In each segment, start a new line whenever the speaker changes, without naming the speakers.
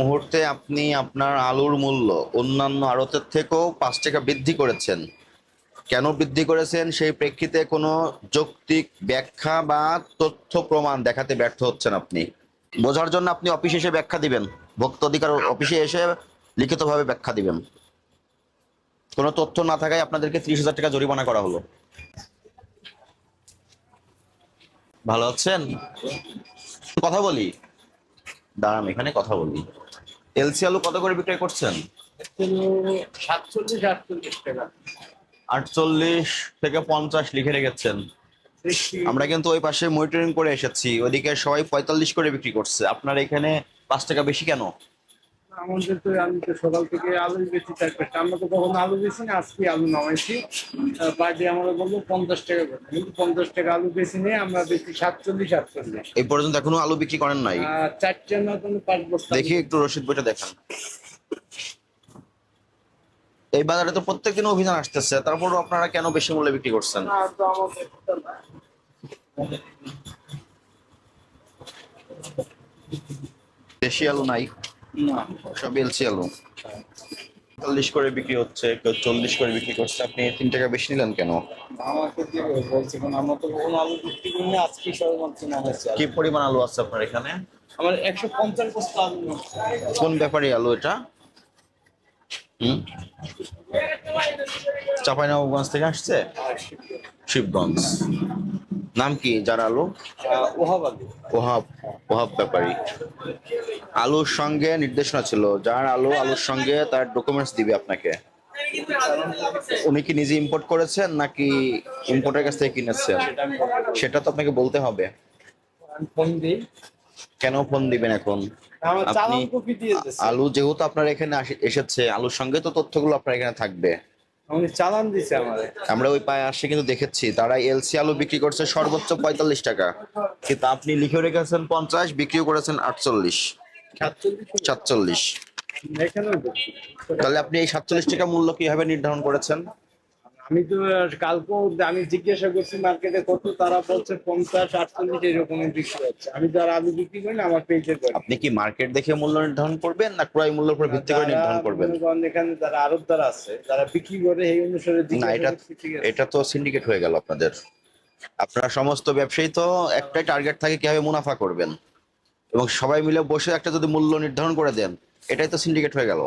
মুহূর্তে আপনি আপনার আলুর মূল্য অন্যান্য আড়তের থেকেও 5 টাকা বৃদ্ধি করেছেন। কেন বৃদ্ধি করেছেন সেই প্রেক্ষিতে কোনো যৌক্তিক ব্যাখ্যা বা তথ্য প্রমাণ দেখাতে ব্যর্থ হচ্ছেন আপনি। বোঝার জন্য আপনি অফিসে এসে ব্যাখ্যা দিবেন, ভোক্তা অধিকার অফিসে এসে লিখিতভাবে ব্যাখ্যা দিবেন। কোনো তথ্য না থাকায় আপনাদেরকে 30,000 টাকা জরিমানা করা হলো। ভালো আছেন? কথা বলি, দাঁড়ান এখানে কথা বলি। এলসি আলু কত করে বিক্রয় করছেন?
47-48 টাকা।
48 থেকে 50 লিখে রেখেছেন। আমরা কিন্তু ওই পাশে মনিটরিং করে এসেছি, ওইদিকে সবাই 45 করে বিক্রি করছে, আপনার এখানে 5 টাকা বেশি কেন?
আমাদের তো আমি তো সকাল থেকে আলু বেশি থাকবে, আমরা তো কখনো আলু বেশি না, আজকে আলু নামাইছি। পার্টি আমরা বলবো 50 টাকা করে, কিন্তু 50 টাকা আলু বেশি নিয়ে আমরা বেশি 47-48।
এই পর্যন্ত এখনো আলু বিক্রি করেন নাই?
4টে না কোনো 5 বস্তা।
দেখি একটু রসিদ বইটা দেখান। এই বাজারে তো প্রত্যেকদিন অভিযান আসতেছে, তারপরও আপনারা কেন বেশি মূল্যে বিক্রি করছেন?
না, তো আমাদের তো না।
দেশি আলু নাই,
না,
সব এলসি আলু। 40 করে বিক্রি হচ্ছে, কেউ 40 করে বিক্রি করছে, আপনি 3 টাকা বেশি নিলেন কেন?
আমাকে দিয়ে বলছি কোন, আমরা তো কখনো আলু বিক্রি করি না, আজকে সর্বমাত্র না হয়েছে।
কি পরিমাণ আলু আছে আপনার এখানে?
আমার 150 বস্তা আলু আছে।
কোন ব্যাপারে আলু এটা? চাঁপাইনবাবগঞ্জ থেকে আসছে? শিবগঞ্জ। নাম কি যার আলু?
ওহাব আলু।
ওহাব, ওহাব ব্যাপারী। আলুর সঙ্গে নির্দেশনা ছিল, যার আলু আলুর সঙ্গে তার ডকুমেন্টস দিবে আপনাকে। উনি কি নিজে ইম্পোর্ট করেছেন নাকি ইম্পোর্টের কাছ থেকে কিনেছেন? সেটা তো আপনাকে বলতে হবে।
আমি ফোন দিই।
কেন ফোন দিবেন এখন?
আমার
আপনি
চালান কপি দিয়ে দিয়েছে।
আলু যেহেতু আপনার এখানে এসেছে, আলুর সঙ্গে তো তথ্যগুলো আপনার এখানে থাকবে।
উনি চালান দিছে আমারে।
আমরা ওই পায়ে আসে কিন্তু দেখেছি তারা এলসি আলু বিক্রি করছে সর্বোচ্চ 45 টাকা, কিন্তু আপনি লিখে রেখেছেন 50, বিক্রিও করেছেন 48, 47।
এখানেও দেখছি।
তাহলে আপনি এই 47 টাকা মূল্য কিভাবে নির্ধারণ করেছেন?
আমি তো কালকেও আমি জিজ্ঞাসা করছি মার্কেটে কত, তারা বলছে 50-48 এরকমই বিক্রি হচ্ছে। আমি তো আর আলু বিক্রি করি না, আমার পেজে করি।
আপনি কি মার্কেট দেখে মূল্য নির্ধারণ করবেন না ক্রয় মূল্যের উপর ভিত্তি করে নির্ধারণ করবেন?
এখানে যারা আড়তদার আছে, যারা বিক্রি করে এই অনুসারে
না, এটা তো সিন্ডিকেট হয়ে গেল আপনাদের। আপনারা সমস্ত ব্যবসায়ী তো একটাই টার্গেট থাকে কিভাবে মুনাফা করবেন, এবং সবাই মিলে বসে একটা যদি মূল্য নির্ধারণ করে দেন, এটাই তো সিন্ডিকেট হয়ে গেল।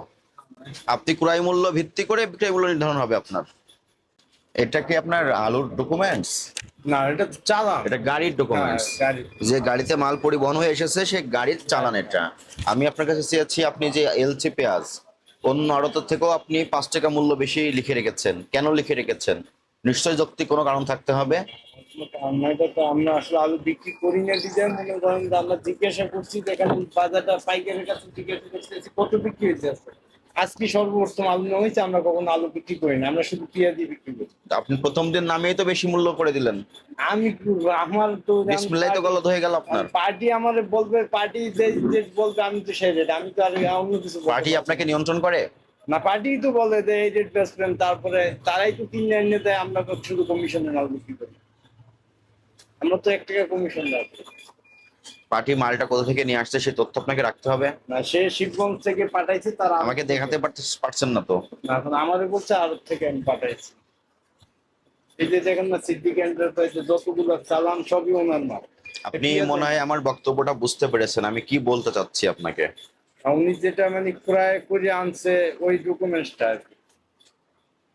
আপনি ক্রয় মূল্য ভিত্তি করে বিক্রয় মূল্য নির্ধারণ হবে আপনার। এটা কি আপনার আলুর ডকুমেন্টস?
না, এটা তো চালান।
এটা গাড়ির ডকুমেন্টস।
গাড়ি।
যে গাড়িতে মাল পরিবহন হয়ে এসেছে সে গাড়ির চালান এটা। আমি আপনার কাছে চেয়েছি আপনি যে এলচি পেঁয়াজ অন্য আড়তের থেকেও আপনি 5 টাকা মূল্য বেশি লিখে রেখেছেন, কেন লিখে রেখেছেন? নিশ্চয়ই যৌক্তিক কোনো কারণ থাকতে হবে।
আমরা আসলে আলু বিক্রি করি না ডিজাইন, মনে করেন যে আমরা জিজ্ঞাসা করছি, এখানে বাজারটা পাইকারের কাছে জিজ্ঞাসা করছি কত বিক্রি হয়েছে আজকে সর্বপ্রথম আলু নামাইছে। আমরা কখনো আলু বিক্রি করি না, আমরা শুধু পেঁয়াজি বিক্রি করি।
আপনি প্রথম দিন নামেই তো বেশি মূল্য করে দিলেন।
আমি আমার তো
বিসমিল্লাহ তো গলত হয়ে গেল আপনার।
পার্টি আমার বলবে, পার্টি যে যে বলবে আমি তো সেই রেট, আমি তো আর অন্য কিছু বলবো না।
পার্টি আপনাকে নিয়ন্ত্রণ করে
না, পার্টি তো বলে যে এই রেট বেচবেন, তারপরে তারাই তো কিনে এনে দেয়, আমরা তো শুধু কমিশনে মাল বিক্রি করি। আমরা তো 1 টাকা কমিশন রাখি।
পার্টি মালটা কোথা থেকে নিয়ে আসছে সেই তথ্য আপনাকে রাখতে হবে।
না, সে শিবগঞ্জ থেকে পাঠাইছে, তারা
আমাকে দেখাতে পারছেন না তো।
না, এখন আমাদের বলছে আড়ত থেকে আমি পাঠাইছি। এই যে দেখেন না, সিদ্দিক এন্টারপ্রাইজে যতগুলো চালান সবই ওনার মাল।
আপনি মনে হয় আমার বক্তব্যটা বুঝতে পেরেছেন আমি কি বলতে চাচ্ছি আপনাকে।
উনি যেটা মানে ক্রয় করে আনছে ওই ডকুমেন্টসটা আর কি,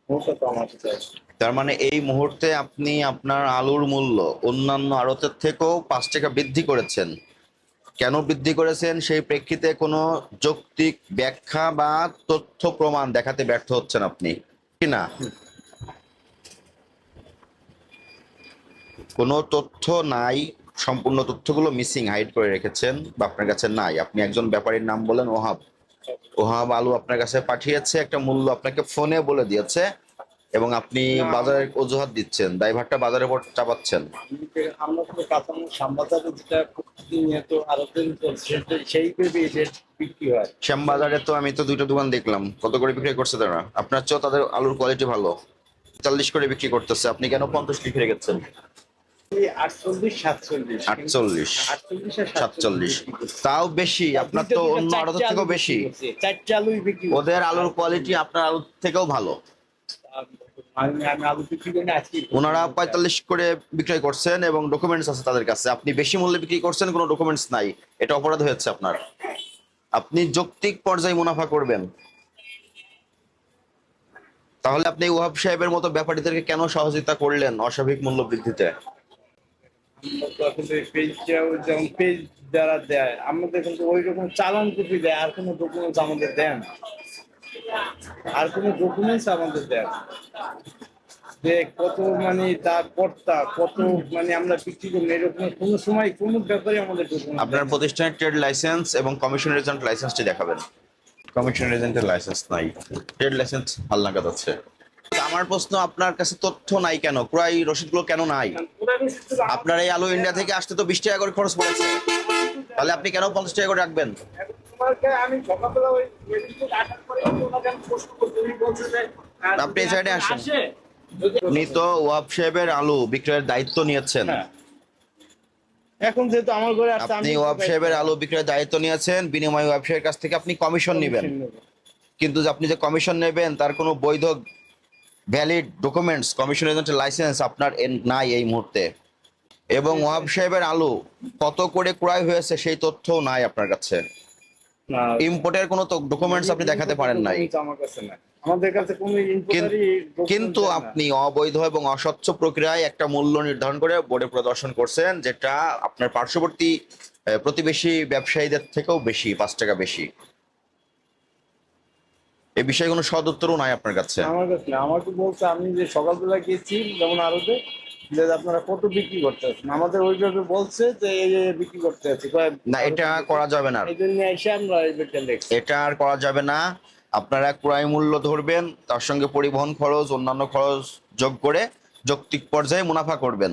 ওটা তো আমার চাই।
তার মানে এই মুহূর্তে আপনি আপনার আলুর মূল্য অন্যান্য আড়তের থেকেও 5 টাকা বৃদ্ধি করেছেন। কেন বৃদ্ধি করেছেন সেই প্রেক্ষিতে কোনো যৌক্তিক ব্যাখ্যা বা তথ্য প্রমাণ দেখাতে ব্যর্থ হচ্ছেন আপনি, কি না? কোনো তথ্য নাই, সম্পূর্ণ তথ্যগুলো মিসিং, হাইড করে রেখেছেন বা আপনার কাছে নাই। আপনি একজন ব্যাপারীর নাম বলেন ওহাব, ওহাব আলু আপনার কাছে পাঠিয়েছে, একটা মূল্য আপনাকে ফোনে বলে দিয়েছে, এবং আপনি বাজারের অজুহাত দিচ্ছেন, দায়ভারটা বাজারের উপর চাপাচ্ছেন।
আমরা তো কাঁচামাল শ্যামবাজারে যেটা প্রতিনিয়ত আড়তের সেই ভেবে রেট বিক্রি হয়।
শ্যামবাজারে তো আমি তো 2টা দোকান দেখলাম, কত করে বিক্রি করছে তারা? আপনার চেয়েও তাদের আলুর কোয়ালিটি ভালো, 40 করে বিক্রি করতেছে, আপনি কেন 50 লিখে রেখেছেন?
48 47
48
48 আর
47,
47
তাও বেশি। আপনার তো অন্য আড়তের থেকেও বেশি।
চারটে আলুই বিক্রি করছি।
ওদের আলুর কোয়ালিটি আপনার আলুর থেকেও ভালো।
আমি আলু বিক্রি করি না আজকে
ওনারা 45 করে বিক্রয় করছেন এবং ডকুমেন্টস আছে তাদের কাছে, আপনি বেশি মূল্যে বিক্রি করছেন, কোনো ডকুমেন্টস নাই, এটা অপরাধ হয়েছে আপনার। আপনি যৌক্তিক পর্যায়ে মুনাফা করবেন। তাহলে আপনি ওয়াহাব সাহেবের মতো ব্যাপারীদেরকে কেন সহযোগিতা করলেন অস্বাভাবিক মূল্য বৃদ্ধিতে?
আসলে পেজটাও যেমন পেজ যারা দেয় আমাদের কিন্তু ওই রকম চালান কপি দেয়, আর কোনো ডকুমেন্টস আমাদের দেন, আর কোনো ডকুমেন্টস আমাদের দেন যে কত মানে তার কর্তা কত মানে আমরা বিক্রি করি এরকম কোনো সময় কোনো ব্যাপারে আমাদের ডকুমেন্টস
আপনার প্রতিষ্ঠানের ট্রেড লাইসেন্স এবং কমিশন এজেন্ট লাইসেন্সটি দেখাবেন। কমিশন এজেন্টের লাইসেন্স নাই, ট্রেড লাইসেন্স হালনাগাদ আছে। আমার প্রশ্ন, আপনার কাছে তথ্য নাই কেন? ক্রয় রসিদগুলো কেন নাই? আপনার এই আলু ইন্ডিয়া থেকে আসতে তো 20 টাকা করে খরচ পড়েছে, তাহলে আপনি কেন 50 টাকা করে রাখবেন?
আমি সকালবেলা ওই রেজিস্ট্রেশন আসার পরে ওনাকে আমি প্রশ্ন করতে উনি বলছে যে
আপনি এই সাইডে আসেন।
আসে
উনি তো ওয়াহাব সাহেবের আলু বিক্রয়ের দায়িত্ব নিয়েছেন।
হ্যাঁ। এখন যেহেতু আমার ঘরে আসছে
আপনি ওয়াহাব সাহেবের আলু বিক্রয়ের দায়িত্ব নিয়েছেন, বিনিময়ে ওয়াহাব সাহেবের কাছ থেকে আপনি কমিশন নেবেন। কিন্তু যে আপনি যে কমিশন নেবেন তার কোনো বৈধ ভ্যালিড ডকুমেন্টস, কমিশন এজেন্টের লাইসেন্স আপনার নাই এই মুহূর্তে। এবং ওয়াহাব সাহেবের আলু কত করে ক্রয় হয়েছে সেই তথ্যও নাই আপনার কাছে।
না,
ইম্পোর্টের কোনো ডকুমেন্টস আপনি দেখাতে পারেন নাই।
আমার কাছে না, আমাদের কাছে কোনো ইম্পোর্টারই
কিন্তু আপনি অবৈধ এবং অস্বচ্ছ প্রক্রিয়ায় একটা মূল্য নির্ধারণ করে বোর্ডে প্রদর্শন করছেন, যেটা আপনার পার্শ্ববর্তী প্রতিবেশী ব্যবসায়ীদের থেকেও বেশি, 5 টাকা বেশি। এই বিষয়ে কোনো সদ উত্তরও নাই আপনার কাছে।
আমার কাছে না, আমাকে বলছে আমি যে সকালবেলা গেছি যেমন আরতে যে আপনারা কত বিক্রি করতে আছেন, আমাদের ওইভাবে বলছে যে এই বিক্রি করতে আছে
না, এটা করা যাবে না,
এই জন্য এসে আমরা এইটা লিখছি।
এটা আর করা যাবে না। আপনারা ক্রয় মূল্য ধরবেন, তার সঙ্গে পরিবহন খরচ, অন্যান্য খরচ যোগ করে যৌক্তিক পর্যায়ে মুনাফা করবেন।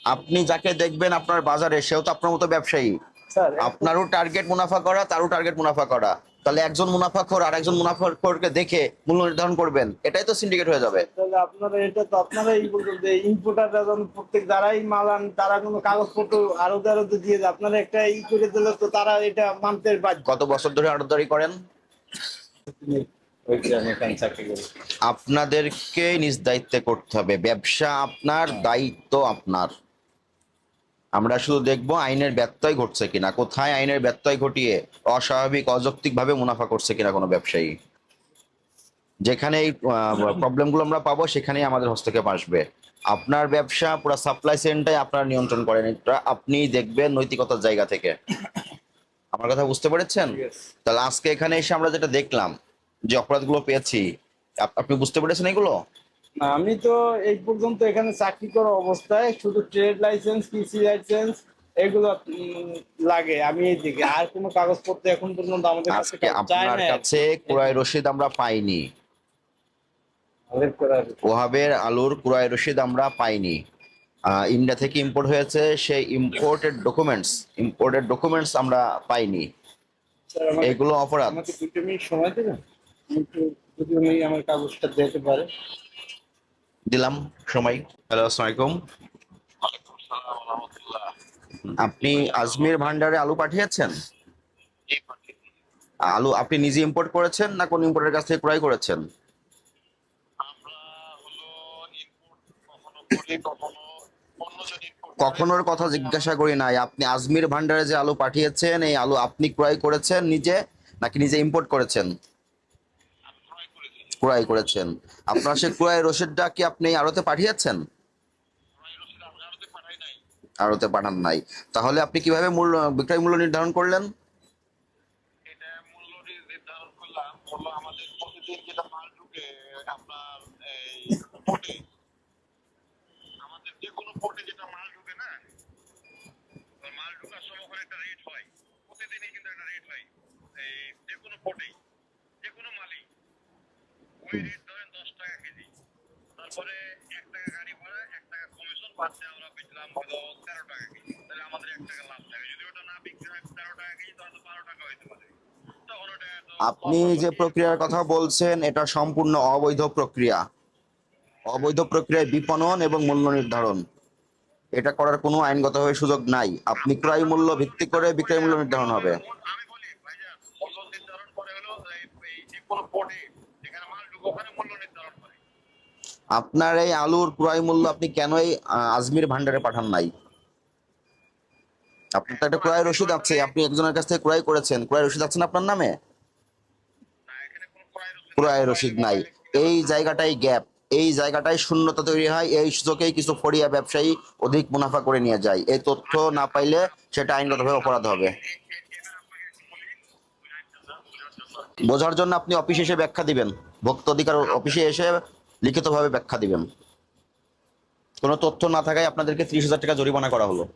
আপনি যাকে দেখবেন আপনার বাজারে, সেও তো আপনার মতো ব্যবসায়ী।
স্যার
আপনারও টার্গেট মুনাফা করা, তারও টার্গেট মুনাফা করা। তাহলে একজন মুনাফাখোর আর একজন মুনাফাখোরকে দেখে মূল্য নির্ধারণ করবেন, এটাই তো সিন্ডিকেট হয়ে যাবে।
তাহলে আপনারা এটা তো আপনারাই বলছেন যে ইম্পোর্টাররা যখন প্রত্যেক যারাই মাল আন তারা কোনো কাগজপত্র আরো দিয়ে দেয়, আপনারা একটা করে দিলে তো তারা এটা মানতে বাধ্য।
কত বছর ধরে আড়তদারি করেন?
ওই যে আমি এখানে চাকরি করি।
আপনাদেরকে নিজ দায়িত্বে করতে হবে, ব্যবসা আপনার, দায়িত্ব আপনার। আমরা শুধু দেখবো আইনের ব্যত্যয় ঘটছে কিনা, কোথায় আইনের ব্যত্যয় ঘটিয়ে অস্বাভাবিক অযৌক্তিক ভাবে মুনাফা করছে কিনা কোনো ব্যবসায়ী। যেখানে এই প্রবলেমগুলো আমরা পাবো সেখানেই আমাদের হস্তক্ষেপ আসবে। আপনার ব্যবসা পুরো সাপ্লাই চেইনটাই আপনারা নিয়ন্ত্রণ করেন, এটা আপনি দেখবেন নৈতিকতার জায়গা থেকে। আমার কথা বুঝতে পেরেছেন?
ঠিক আছে।
তাহলে আজকে এখানে এসে আমরা যেটা দেখলাম, যে অপরাধগুলো পেয়েছি, আপনি বুঝতে পেরেছেন এগুলো?
না, আমি তো এই পর্যন্ত এখানে চাকরি করা অবস্থায় শুধু ট্রেড লাইসেন্স, পিসি লাইসেন্স এগুলো লাগে, আমি এই দিকে আর কোনো কাগজপত্র এখন পর্যন্ত আমাদের কাছে
আজকে
চায়
আপনার
না।
কাছে ক্রয় রসিদ আমরা পাইনি,
আমাদের করার
ওহাবের আলুর ক্রয় রসিদ আমরা পাইনি। ইন্ডিয়া থেকে ইম্পোর্ট হয়েছে, সেই ইম্পোর্টেড ডকুমেন্টস আমরা পাইনি।
স্যার, আমাকে
এগুলো অপরাধ।
2 মিনিট সময় দেবেন? একটু যদি উনি আমার কাগজটা দিতে পারে।
দিলাম সময়। হ্যালো, আসসালামু আলাইকুম। আপনি আজমির ভান্ডারে আলু পাঠিয়েছেন? আলু আপনি নিজে ইম্পোর্ট করেছেন না কোন ইম্পোর্টের কাছ থেকে ক্রয় করেছেন? কখনোর কথা জিজ্ঞাসা করি নাই। আপনি আজমির ভান্ডারে যে আলু পাঠিয়েছেন, এই আলু আপনি ক্রয় করেছেন নিজে নাকি নিজে ইম্পোর্ট করেছেন? ক্রয় করেছেন। আপনার সে ক্রয় রসিদটা কি আপনি আড়তে পাঠিয়েছেন? আড়তে পাঠান নাই। তাহলে আপনি কিভাবে মূল্য, বিক্রয় মূল্য নির্ধারণ করলেন? আপনি যে প্রক্রিয়ার কথা বলছেন এটা সম্পূর্ণ অবৈধ প্রক্রিয়া। অবৈধ প্রক্রিয়ায় বিপণন এবং মূল্য নির্ধারণ, এটা করার কোনো আইনগতভাবে সুযোগ নাই। আপনি ক্রয় মূল্য ভিত্তি করে বিক্রয় মূল্য নির্ধারণ হবে।
আমি বলি ভাইজান, মূল্য নির্ধারণ করে হলো এই যে কোনো বোর্ডে যেখানে মাল ঢুকে ওখানে মূল্য নির্ধারণ করে।
আপনার এই আলুর ক্রয় মূল্য আপনি কেন এই আজমির ভান্ডারে পাঠান নাই? আপনার তো একটা ক্রয় রসিদ আছে, আপনি একজনের কাছ থেকে ক্রয় করেছেন, ক্রয় রসিদ আছে না আপনার নামে?
না, এখানে কোনো
ক্রয় রসিদ নাই। এই জায়গাটাই গ্যাপ, এই জায়গাটায় শূন্যতা তৈরি হয়। এই সুযোগেই কিছু ফড়িয়া ব্যবসায়ী অধিক মুনাফা করে নিয়ে যায়। এই তথ্য না পাইলে সেটা আইনগতভাবে অপরাধ হবে। বোঝার জন্য আপনি অফিসে এসে ব্যাখ্যা দিবেন, ভোক্তা অধিকার অফিসে এসে লিখিতভাবে ব্যাখ্যা দিবেন। কোনো তথ্য না থাকায় আপনাদেরকে 30,000 টাকা জরিমানা করা হলো।